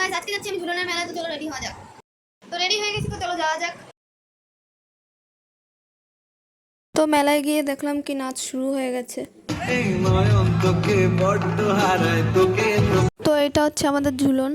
Guys আজকে যাচ্ছি আমি ঝুলনের মেলায়, তো চলো রেডি হওয়া যাক। তো রেডি হয়ে গেছি, তো চলো যাওয়া যাক। তো মেলায় গিয়ে দেখলাম কি নাচ শুরু হয়ে গেছে। তো এটা হচ্ছে আমাদের ঝুলন।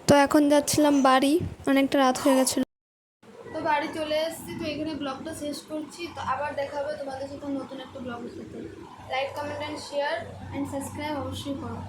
তো এখন যাচ্ছিলাম বাড়ি, অনেকটা রাত হয়ে গেছিল। তো বাড়ি চলে এসেছি, তো এখানে ব্লগটা শেষ করছি। তো আবার দেখা হবে তোমাদের সাথে নতুন একটা ব্লগের সাথে। Like, comment and share and subscribe অবশ্যই করো।